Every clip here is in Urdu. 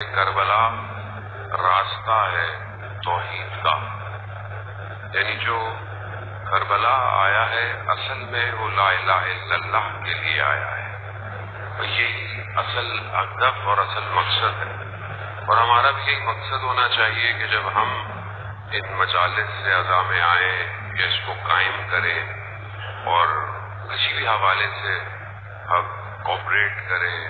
کربلا راستہ ہے توحید کا، یعنی جو کربلا آیا ہے اصل میں وہ لا الہ الا اللہ کے لیے آیا ہے، اور یہی اصل ہدف اور اصل مقصد ہے۔ اور ہمارا بھی یہی مقصد ہونا چاہیے کہ جب ہم ان مجالس سے اعضاء میں آئیں یا اس کو قائم کریں اور کسی بھی حوالے سے ہم کوپریٹ کریں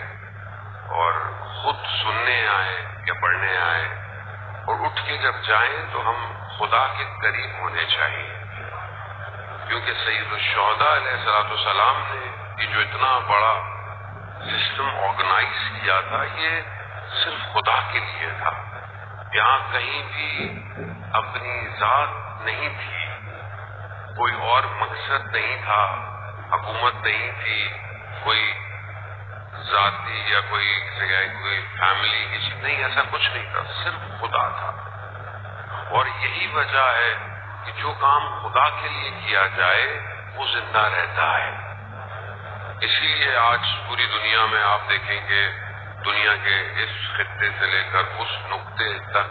اور خود سننے آئیں یا پڑھنے آئیں اور اٹھ کے جب جائیں تو ہم خدا کے قریب ہونے چاہیے، کیونکہ سید الشہداء علیہ السلام نے یہ جو اتنا بڑا سسٹم آرگنائز کیا تھا یہ صرف خدا کے لیے تھا۔ یہاں کہیں بھی اپنی ذات نہیں تھی، کوئی اور مقصد نہیں تھا، حکومت نہیں تھی، کوئی ذاتی یا کوئی فیملی کسی نہیں، ایسا کچھ نہیں تھا، صرف خدا تھا۔ اور یہی وجہ ہے کہ جو کام خدا کے لیے کیا جائے وہ زندہ رہتا ہے۔ اسی لیے آج پوری دنیا میں آپ دیکھیں گے، دنیا کے اس خطے سے لے کر اس نقطے تک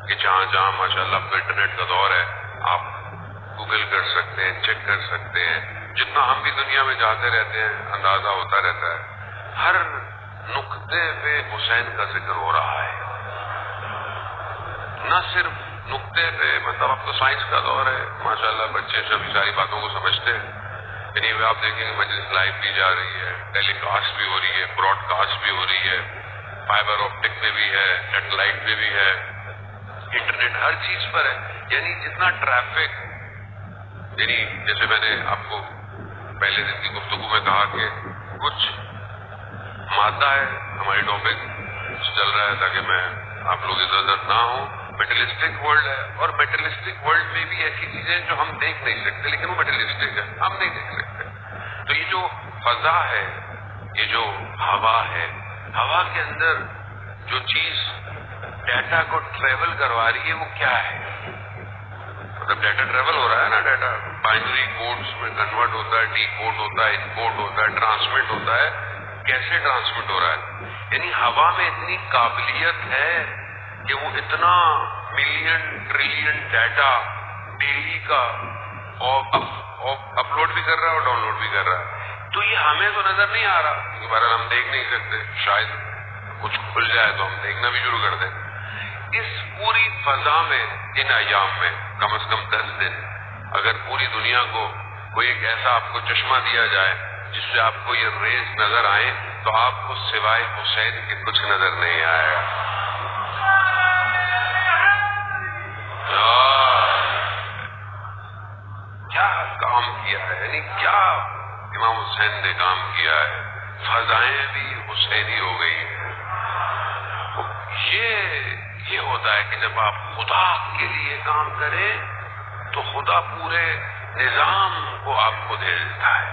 کہ جہاں جہاں ماشاءاللہ انٹرنیٹ کا دور ہے، آپ گوگل کر سکتے ہیں، چیک کر سکتے ہیں، جتنا ہم بھی دنیا میں جاتے رہتے ہیں اندازہ ہوتا رہتا ہے، ہر نقطے پہ حسین کا ذکر ہو رہا ہے۔ نہ صرف نقطے پہ، مطلب اب تو سائنس کا دور ہے، ماشاءاللہ بچے سبھی ساری باتوں کو سمجھتے ہیں، یعنی آپ دیکھیں گے مجلس لائیو بھی جا رہی ہے، ٹیلی کاسٹ بھی ہو رہی ہے، براڈ کاسٹ بھی ہو رہی ہے، فائبر آپٹک میں بھی ہے، سیٹلائٹ میں بھی ہے، انٹرنیٹ ہر چیز پر ہے۔ یعنی جتنا ٹریفک، یعنی جیسے میں نے آپ کو پہلے دن کی گفتگو میں کہا کہ کچھ مادہ ہے، ہماری ٹاپک چل رہا ہے تاکہ میں آپ لوگ ادھر ادھر نہ ہوں، میٹرلسٹک ورلڈ ہے، اور میٹرلسٹک ورلڈ میں بھی ایسی چیزیں جو ہم دیکھ نہیں سکتے لیکن وہ میٹرلسٹک ہے، ہم نہیں دیکھ سکتے۔ تو یہ جو فضا ہے، یہ جو ہوا ہے، ہوا کے اندر جو چیز ڈیٹا کو ٹریول کروا رہی ہے وہ کیا ہے؟ مطلب ڈیٹا ٹریول ہو رہا ہے نا، ڈیٹا بائنری کوڈز میں کنورٹ ہوتا ہے، ڈی کوڈ ہوتا ہے، ان کوڈ ہوتا ہے، ٹرانسمٹ ہوتا ہے، کیسے ٹرانسمٹ ہو رہا ہے؟ یعنی ہوا میں اتنی قابلیت ہے کہ وہ اتنا ملین ٹریلین ڈیٹا ڈیلی کا اپلوڈ بھی کر رہا ہے اور ڈاؤن لوڈ بھی کر رہا ہے۔ تو یہ ہمیں تو نظر نہیں آ رہا کیونکہ بہرحال ہم دیکھ نہیں سکتے، شاید کچھ کھل جائے تو ہم دیکھنا بھی شروع کر دیں۔ اس پوری فضا میں ان ایام میں کم از کم 10 دن اگر پوری دنیا کو کوئی ایک ایسا آپ کو چشمہ دیا جائے جس سے آپ کو یہ ریز نظر آئے تو آپ کو سوائے حسین کے کچھ نظر نہیں آئے گا۔ کیا کام کیا ہے، یعنی کیا امام حسین نے کام کیا ہے، فضائیں بھی حسینی ہو گئی ہیں۔ یہ ہوتا ہے کہ جب آپ خدا کے لیے کام کریں تو خدا پورے نظام کو آپ کو دے دیتا ہے۔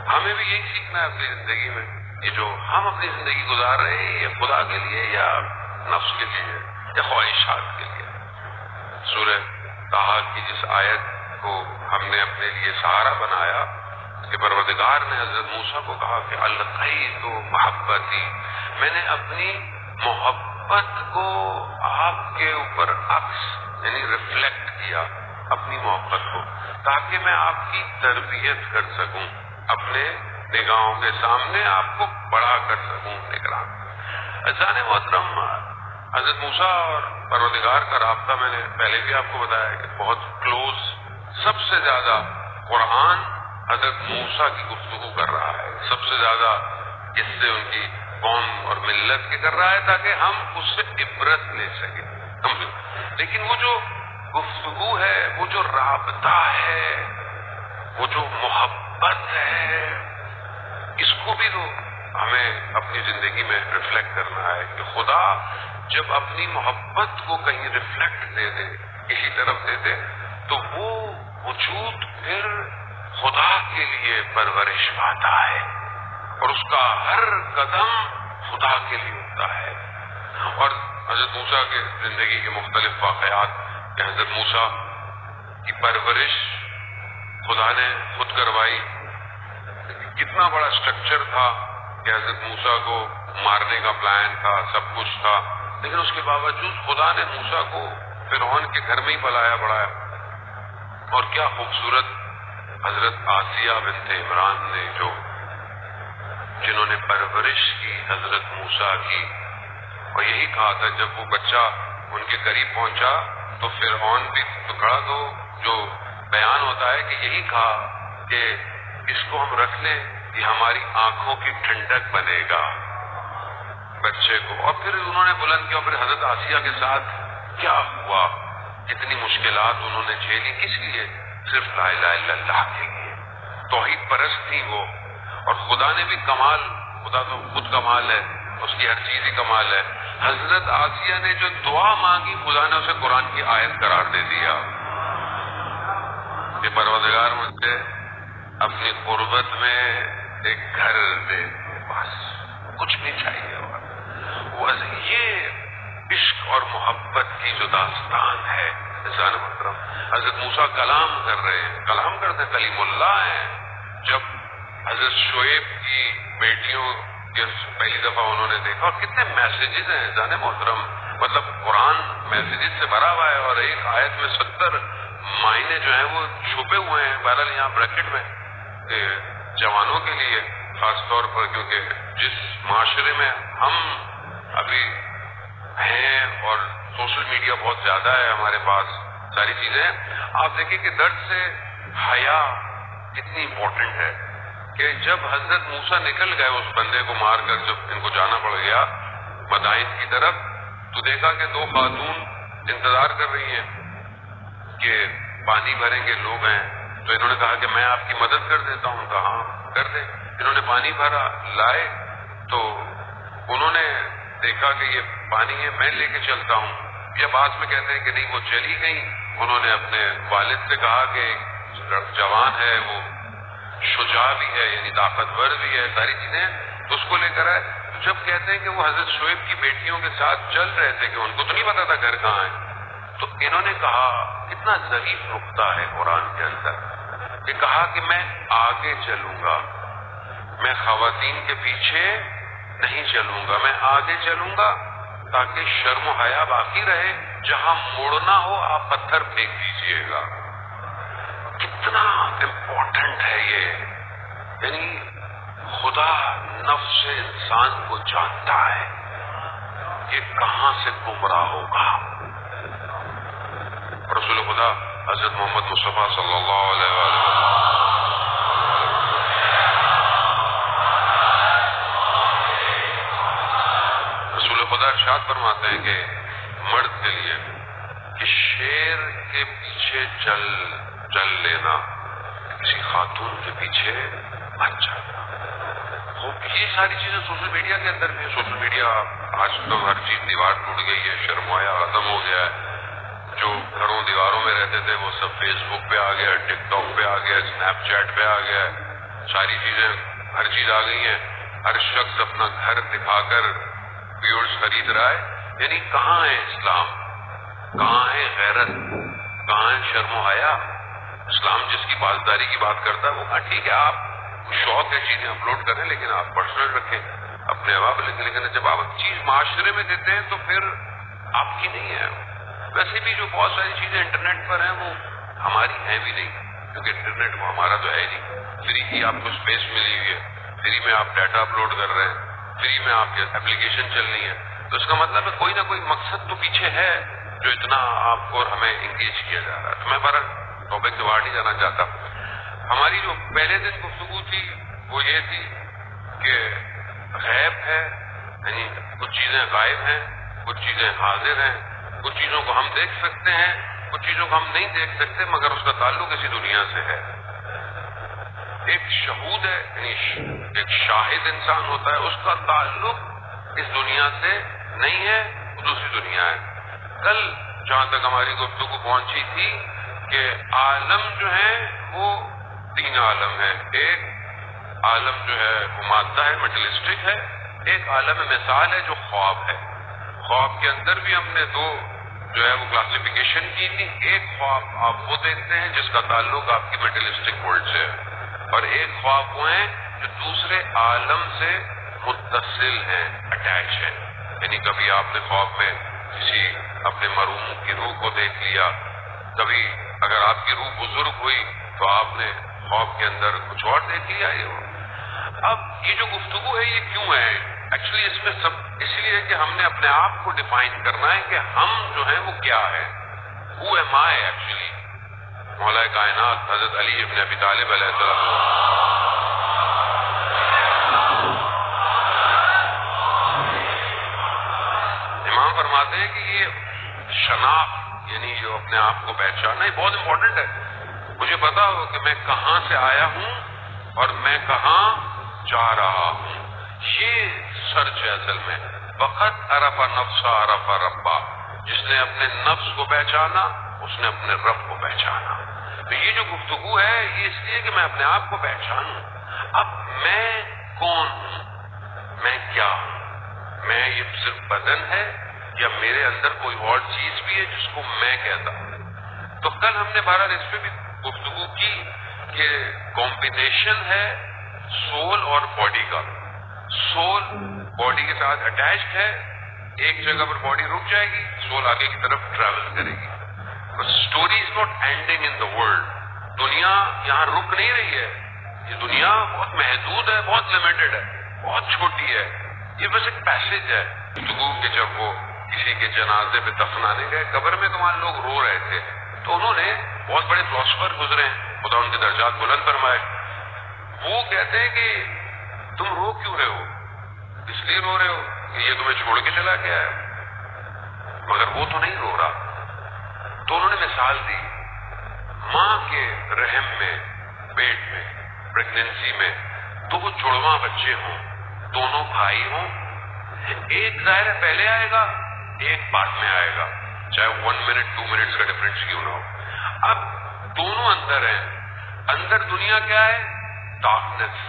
ہمیں بھی یہی سیکھنا ہے اپنی زندگی میں، یہ جو ہم اپنی زندگی گزار رہے ہیں یہ خدا کے لیے یا نفس کے لیے یا خواہشات کے لیے۔ سورہ طٰہٰ کی جس آیت کو ہم نے اپنے لیے سہارا بنایا کہ پروردگار نے حضرت موسیٰ کو کہا کہ القیت محبتی، میں نے اپنی محبت کو آپ کے اوپر عکس یعنی ریفلیکٹ کیا، اپنی محبت کو، تاکہ میں آپ کی تربیت کر سکوں، اپنے نگاہوں کے سامنے آپ کو بڑا کر سکوں نگراں۔ عزیزان محترم، حضرت موسیٰ اور پروردگار کا رابطہ میں نے پہلے بھی آپ کو بتایا کہ بہت کلوز، سب سے زیادہ قرآن حضرت موسیٰ کی گفتگو کر رہا ہے، سب سے زیادہ جس سے ان کی قوم اور ملت کے کر رہا ہے تاکہ ہم اس سے عبرت لے سکیں۔ لیکن وہ جو گفتگو ہے، وہ جو رابطہ ہے، وہ جو محبت ہے، اس کو بھی تو ہمیں اپنی زندگی میں ریفلیکٹ کرنا ہے کہ خدا جب اپنی محبت کو کہیں ریفلیکٹ دے دے، کسی طرف دے دے، تو وہ وجود پھر خدا کے لیے پرورش پاتا ہے اور اس کا ہر قدم خدا کے لیے ہوتا ہے۔ اور حضرت موسیٰ کے زندگی کے مختلف واقعات کہ حضرت موسیٰ کی پرورش خدا نے خود کروائی، کتنا بڑا اسٹرکچر تھا کہ حضرت موسیٰ کو مارنے کا پلان تھا، سب کچھ تھا، لیکن اس کے باوجود خدا نے موسیٰ کو فرعون کے گھر میں ہی پلایا بڑھایا. اور کیا خوبصورت حضرت آسیہ بنت عمران نے جنہوں نے پرورش کی حضرت موسیٰ کی، اور یہی کہا تھا جب وہ بچہ ان کے قریب پہنچا تو فرعون بھی ٹکڑا، تو جو بیان ہوتا ہے کہ یہی کہا کہ اس کو ہم رکھ لیں، یہ ہماری آنکھوں کی ٹھنڈک بنے گا بچے کو. اور پھر انہوں نے بلند کیا. پھر حضرت آسیہ کے ساتھ کیا ہوا، کتنی مشکلات انہوں نے جھیلی، کس لیے؟ صرف لا الہ الا اللہ کے لیے. توحید پرست تھی وہ. اور خدا نے بھی کمال، خدا تو خود کمال ہے، اس کی ہر چیز ہی کمال ہے. حضرت آسیہ نے جو دعا مانگی خدا نے اسے قرآن کی آیت قرار دے دیا کہ پروردگار مجھ سے اپنی قربت میں ایک گھر دے، بس کچھ نہیں چاہیے. اور یہ عشق اور محبت کی جو داستان ہے انسان محترم، حضرت موسیٰ کلام کر رہے ہیں، کلام کرتے کلیم اللہ ہیں. جب حضرت شعیب کی بیٹیوں کے پہلی دفعہ انہوں نے دیکھا، اور کتنے میسیجز ہیں انسان محترم، مطلب قرآن میسیجز سے بھرا ہوا ہے، اور ایک آیت میں 70 معنی جو ہیں وہ چھپے ہوئے ہیں. بہرحال یہاں بریکٹ میں جوانوں کے لیے خاص طور پر، کیونکہ جس معاشرے میں ہم ابھی ہیں اور سوشل میڈیا بہت زیادہ ہے ہمارے پاس، ساری چیزیں، آپ دیکھیں کہ درد سے حیا کتنی امپورٹنٹ ہے. کہ جب حضرت موسیٰ نکل گئے اس بندے کو مار کر، جب ان کو جانا پڑ گیا مدائن کی طرف، تو دیکھا کہ 2 خاتون انتظار کر رہی ہیں کہ پانی بھریں گے لوگ ہیں. تو انہوں نے کہا کہ میں آپ کی مدد کر دیتا ہوں. کہا ہاں کر دیں. انہوں نے پانی بھرا، لائے، تو انہوں نے دیکھا کہ یہ پانی ہے، میں لے کے چلتا ہوں. یا بعد میں کہتے ہیں کہ نہیں، وہ چلی گئی. انہوں نے اپنے والد سے کہا کہ جوان ہے، وہ شجاع بھی ہے، یعنی طاقتور بھی ہے، ساری چیزیں، تو اس کو لے کر آئے. جب کہتے ہیں کہ وہ حضرت شعیب کی بیٹیوں کے ساتھ چل رہے تھے، کہ ان کو تو نہیں پتا تھا گھر کہاں ہے، تو انہوں نے کہا، کتنا ظریف نقطہ ہے قرآن کے اندر، کہ کہا کہ میں آگے چلوں گا، میں خواتین کے پیچھے نہیں چلوں گا، میں آگے چلوں گا تاکہ شرم و حیا باقی رہے. جہاں مڑنا ہو آپ پتھر پھینک دیجیے گا. کتنا امپورٹنٹ ہے یہ. یعنی خدا نفس انسان کو جانتا ہے کہ کہاں سے گمراہ ہوگا. رسول خدا حضرت محمد مصطفیٰ صلی اللہ علیہ وسلم خدا ارشاد فرماتے ہیں کہ مرد کے لیے کہ شیر کے پیچھے چل لینا، کسی خاتون کے پیچھے مت چلنا. یہ ساری چیزیں سوشل میڈیا کے اندر بھی. سوشل میڈیا آج تو ہر چیز دیوار ٹوٹ گئی ہے، شرم و حیا ختم ہو گیا ہے. جو گھروں دیواروں میں رہتے تھے وہ سب فیس بک پہ آ گیا، ٹک ٹاک پہ آ گیا، اسنیپ چیٹ پہ آ گیا. ساری چیزیں، ہر چیز آ گئی ہیں. ہر شخص اپنا گھر دکھا کر ویورز خرید رہا ہے. یعنی کہاں ہے اسلام، کہاں ہے غیرت، کہاں ہے شرم و حیا؟ اسلام جس کی پاسداری کی بات کرتا ہے وہ کہا ٹھیک ہے، آپ شوق ہے چیزیں اپلوڈ کریں، لیکن آپ پرسنل رکھیں اپنے آپ. لیکن جب آپ چیز معاشرے میں دیتے ہیں تو پھر آپ کی نہیں ہے. ویسے بھی جو بہت ساری چیزیں انٹرنیٹ پر ہیں وہ ہماری ہیں بھی نہیں، کیونکہ انٹرنیٹ وہ ہمارا تو ہے نہیں. فری کی آپ کو اسپیس ملی ہوئی ہے، فری میں آپ ڈیٹا اپلوڈ کر رہے ہیں، فری میں آپ کی اپلیکیشن چل رہی ہے. تو اس کا مطلب ہے کوئی نہ کوئی مقصد تو پیچھے ہے جو اتنا آپ کو اور ہمیں انگیج کیا جا رہا ہے. تو میں بہرحال ٹاپک سے باہر نہیں جانا چاہتا. ہماری جو پہلے دن گفتگو تھی وہ یہ تھی کہ غیب ہے، یعنی کچھ چیزیں غائب ہیں، کچھ چیزیں حاضر ہیں، کچھ چیزوں کو ہم دیکھ سکتے ہیں، کچھ چیزوں کو ہم نہیں دیکھ سکتے، مگر اس کا تعلق اسی دنیا سے ہے. ایک شہود ہے، یعنی ایک شاہد انسان ہوتا ہے، اس کا تعلق اس دنیا سے نہیں ہے، وہ دوسری دنیا ہے. کل جہاں تک ہماری گفتگو پہنچی تھی کہ عالم جو ہے وہ 3 عالم ہے. ایک عالم جو ہے وہ مادہ ہے، میٹلسٹک ہے. ایک عالم مثال ہے جو خواب ہے. خواب کے اندر بھی ہم نے 2 جو ہے وہ کلاسیفیکیشن کی تھی. ایک خواب آپ وہ دیکھتے ہیں جس کا تعلق آپ کی میٹلسٹک ورلڈ سے ہے، اور ایک خواب وہ ہیں جو دوسرے عالم سے متصل ہیں. اٹیچ ہے. یعنی کبھی آپ نے خواب میں کسی اپنے مرحوم کی روح کو دیکھ لیا, کبھی اگر آپ کی روح بزرگ ہوئی تو آپ نے خواب کے اندر کچھ اور دیکھ لیا. اب یہ جو گفتگو ہے یہ کیوں ہے؟ ایکچولی اس میں سب اس لیے کہ ہم نے اپنے آپ کو ڈیفائن کرنا ہے کہ ہم جو ہیں وہ کیا ہے. Who am I actually؟ مولا کائنات حضرت علی ابن ابی طالب علیہ السلام امام فرماتے ہیں کہ یہ شناخت یعنی جو اپنے آپ کو پہچاننا یہ بہت امپورٹنٹ ہے. مجھے پتا ہو کہ میں کہاں سے آیا ہوں اور میں کہاں جا رہا ہوں. یہ سرچ ہے اصل میں. وقت عرف نفس عرف ربا, جس نے اپنے نفس کو پہچانا اس نے اپنے رب کو پہچانا. تو یہ جو گفتگو ہے یہ اس لیے کہ میں اپنے آپ کو پہچانوں. اب میں کون ہوں, میں کیا ہوں, میں یہ صرف بدن ہے یا میرے اندر کوئی اور چیز بھی ہے جس کو میں کہتا ہوں. تو کل ہم نے بہرحال اس پہ بھی گفتگو کی کہ کمبینیشن ہے سول اور باڈی کا. سول باڈی کے ساتھ اٹیچڈ ہے, ایک جگہ پر باڈی رک جائے گی, سول آگے کی طرف ٹریول کرے گی. Story is not ending in the world. دنیا یہاں رک نہیں رہی ہے. یہ دنیا بہت محدود ہے, بہت لمیٹڈ ہے, بہت چھوٹی ہے. یہ بس ایک پیسج ہے. گفتگو کہ جب وہ کسی کے جنازے پہ دفنانے گئے قبر میں تو وہاں لوگ رو رہے تھے, تو انہوں نے بہت بڑے فلاسفر گزرے ہیں, خدا ان کے درجات بلند فرمائے, وہ کہتے ہیں کہ تم رو کیوں رہے ہو؟ اس لیے رو رہے ہو کہ یہ تمہیں چھوڑ کے چلا گیا ہے, مگر وہ تو نہیں رو رہا. تو انہوں نے مثال دی, ماں کے رحم میں, پیٹ میں, پریگننسی میں دو جڑواں بچے ہوں, دونوں بھائی ہوں, ایک ظاہر ہے پہلے آئے گا, ایک بعد میں آئے گا, چاہے 1 منٹ 2 منٹس کا ڈفرنس کیوں نہ ہو. اب دونوں اندر ہیں. اندر دنیا کیا ہے؟ ڈارکنیس.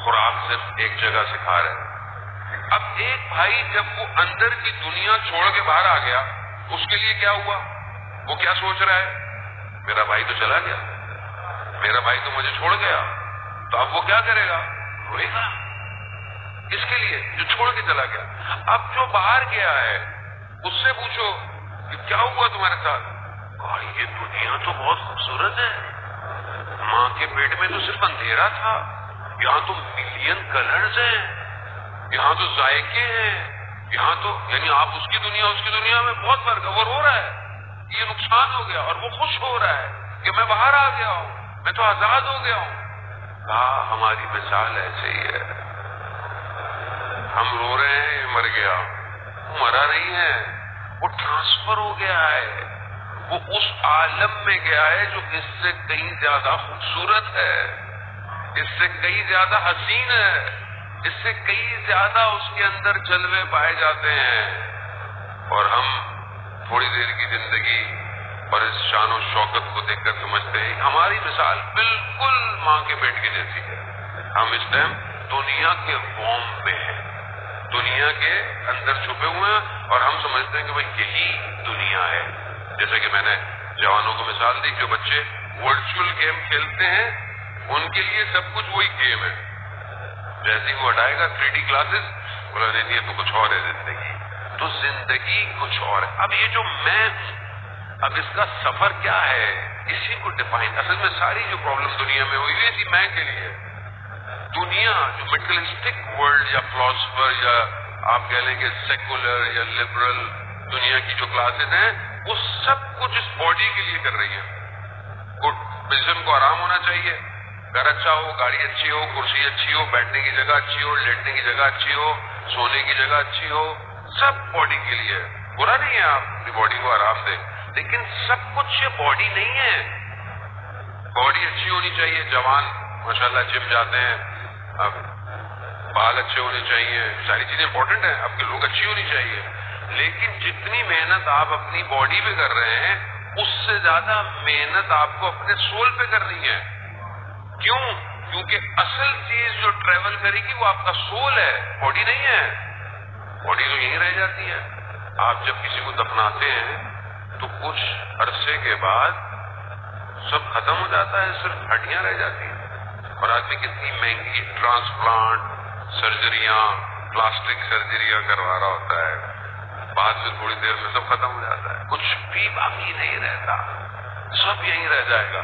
خوراک صرف ایک جگہ سے کھا رہے. اب ایک بھائی جب وہ اندر کی دنیا چھوڑ کے باہر آ گیا, اس کے لیے کیا ہوا؟ وہ کیا سوچ رہا ہے؟ میرا بھائی تو چلا گیا, میرا بھائی تو مجھے چھوڑ گیا. تو اب وہ کیا کرے گا؟ روئے گا. اس کے لیے جو چھوڑ کے چلا گیا. اب جو باہر گیا ہے اس سے پوچھو کہ کیا ہوا تمہارے ساتھ؟ یہ دنیا تو بہت خوبصورت ہے, ماں کے پیٹ میں تو صرف اندھیرا تھا, یہاں تو ملین کلرز ہیں, یہاں تو ذائقے ہیں, یہاں تو یعنی آپ اس کی دنیا میں بہت فرق ہے. وہ رو رہا ہے, یہ نقصان ہو گیا, اور وہ خوش ہو رہا ہے کہ میں باہر آ گیا ہوں, میں تو آزاد ہو گیا ہوں. کہا ہماری مثال ایسے ہی ہے. ہم رو رہے ہیں مر گیا, وہ مرا نہیں ہے, وہ ٹرانسفر ہو گیا ہے, وہ اس عالم میں گیا ہے جو اس سے کہیں زیادہ خوبصورت ہے, اس سے کہیں زیادہ حسین ہے, اس سے کئی زیادہ اس کے اندر جلوے پائے جاتے ہیں. اور ہم تھوڑی دیر کی زندگی اور اس شان و شوکت کو دیکھ کر سمجھتے ہیں ہماری مثال بالکل ماں کے پیٹ کی جیسی ہے. ہم اس ٹائم دنیا کے ووم میں ہیں, دنیا کے اندر چھپے ہوئے ہیں, اور ہم سمجھتے ہیں کہ بھائی یہی دنیا ہے. جیسے کہ میں نے جوانوں کو مثال دی, جو بچے ورچوئل گیم کھیلتے ہیں ان کے لیے سب کچھ وہی گیم ہے. جیسے وہ ہٹائے گا 3D کلاسز, بولا نہیں یہ تو کچھ اور ہے زندگی. تو زندگی کچھ اور ہے. اب یہ جو میں ہوں, اب اس کا سفر کیا ہے, اسی کو ڈیفائن. اصل میں ساری جو پرابلم دنیا میں ہوئی ہوئی تھی میں کے لیے. دنیا جو میٹرلسٹک ورلڈ یا فلاسفر یا آپ کہہ لیں گے سیکولر یا لبرل دنیا کی جو کلاسز ہیں وہ سب کچھ اس باڈی کے لیے کر رہی ہیں. جسم کو آرام ہونا چاہیے, گھر اچھا ہو, گاڑی اچھی ہو, کرسی اچھی ہو, بیٹھنے کی جگہ اچھی ہو, لیٹنے کی جگہ اچھی ہو, سونے کی جگہ اچھی ہو, سب باڈی کے لیے. برا نہیں ہے آپ اپنی باڈی کو آرام دیں, لیکن سب کچھ یہ باڈی نہیں ہے. باڈی اچھی ہونی چاہیے, جوان ماشاءاللہ جم جاتے ہیں, اب بال اچھے ہونے چاہیے, ساری چیزیں امپورٹنٹ ہیں, آپ کے لوگ اچھی ہونی چاہیے. لیکن جتنی محنت آپ اپنی باڈی پہ کر رہے ہیں اس سے زیادہ محنت آپ کو اپنے سول پہ کرنی ہے. کیوں؟ کیونکہ اصل چیز جو ٹریول کرے گی وہ آپ کا سول ہے, باڈی نہیں ہے. باڈی تو یہیں رہ جاتی ہے. آپ جب کسی کو دفناتے ہیں تو کچھ عرصے کے بعد سب ختم ہو جاتا ہے, صرف ہڈیاں رہ جاتی ہیں. اور آدمی کتنی مہنگی ٹرانسپلانٹ, سرجریاں, پلاسٹک سرجریاں کروا رہا ہوتا ہے، بعد سے تھوڑی دیر میں سب ختم ہو جاتا ہے، کچھ بھی باقی نہیں رہتا، سب یہیں رہ جائے گا۔